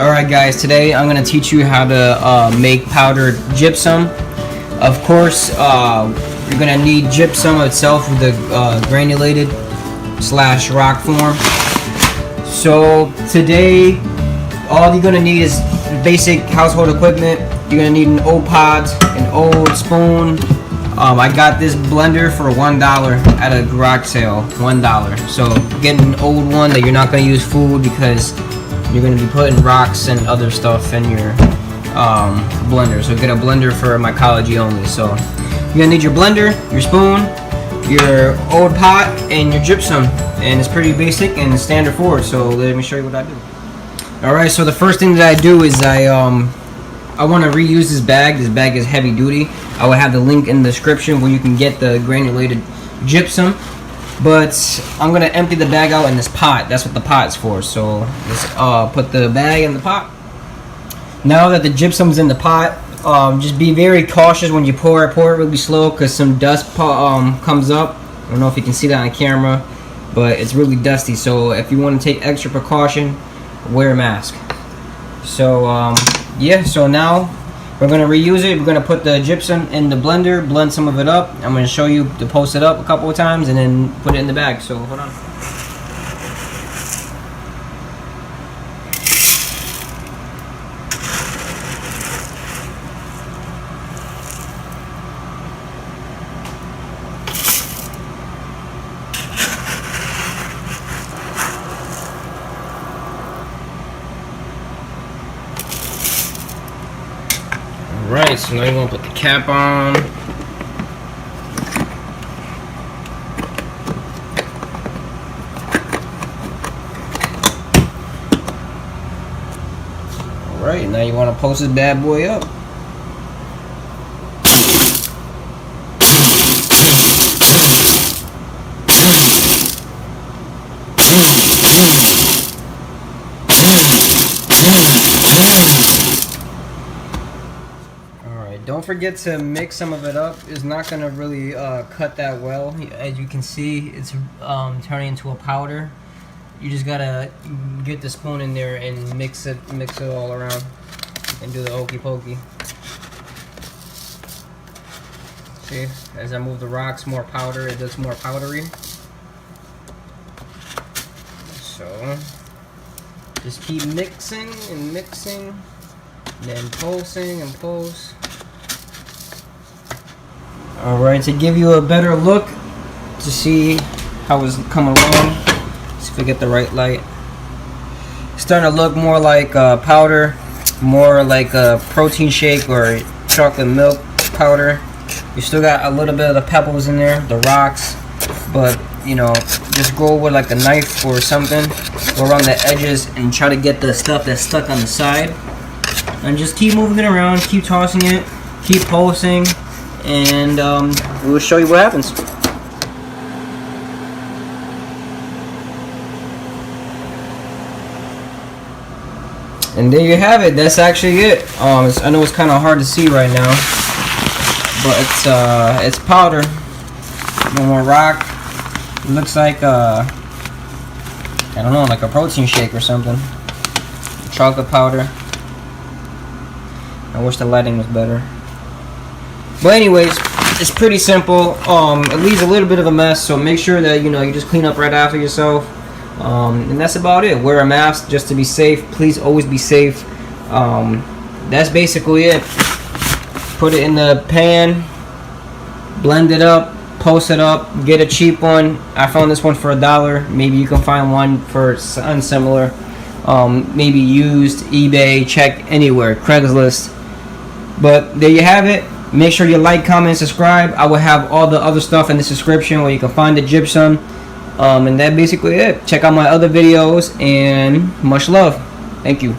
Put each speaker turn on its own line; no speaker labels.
Alright guys, today I'm going to teach you how to make powdered gypsum. Of course, you're going to need gypsum itself with the granulated / rock form. So today, all you're going to need is basic household equipment. You're going to need an old pot, an old spoon. I got this blender for $1 at a garage sale, $1. So get an old one that you're not going to use food because you're going to be putting rocks and other stuff in your blender. So get a blender for mycology only. So you're going to need your blender, your spoon, your old pot, and your gypsum. And it's pretty basic and standard forward. So let me show you what I do. Alright, so the first thing that I do is I want to reuse this bag. This bag is heavy duty. I will have the link in the description where you can get the granulated gypsum. But I'm going to empty the bag out in this pot. That's what the pot's for. So let's put the bag in the pot. Now that the gypsum's in the pot, just be very cautious when you pour it. Pour it really slow because some dust comes up. I don't know if you can see that on camera, but it's really dusty. So if you want to take extra precaution, wear a mask. So yeah, so now we're going to reuse it. We're going to put the gypsum in the blender, blend some of it up. I'm going to show you to post it up a couple of times and then put it in the bag. So hold on. Alright, so now you want to put the cap on. Alright, now you want to post this bad boy up. Don't forget to mix some of it up. It's not going to really cut that well. As you can see, it's turning into a powder. You just got to get the spoon in there and mix it all around and do the okey pokey. See, as I move the rocks, more powder, it looks more powdery. So just keep mixing and mixing, then pulsing and pulse. Alright, to give you a better look, to see how it's coming along, see if we get the right light. It's starting to look more like powder, more like a protein shake or chocolate milk powder. You still got a little bit of the pebbles in there, the rocks, but you know, just go with like a knife or something, go around the edges and try to get the stuff that's stuck on the side. And just keep moving it around, keep tossing it, keep pulsing. And we'll show you what happens. And there you have it. That's actually it. I know it's kind of hard to see right now, but it's powder. One more rock. It looks like I don't know, like a protein shake or something. Chocolate powder. I wish the lighting was better. But anyways, it's pretty simple. It leaves a little bit of a mess, so make sure that you just clean up right after yourself. And that's about it. Wear a mask just to be safe. Please always be safe. That's basically it. Put it in the pan, blend it up, post it up, get a cheap one. I found this one for $1. Maybe you can find one for unsimilar. Maybe used, eBay, check anywhere, Craigslist. But there you have it. Make sure you like, comment, subscribe. I will have all the other stuff in the description where you can find the gypsum. And that's basically it. Check out my other videos and much love. Thank you.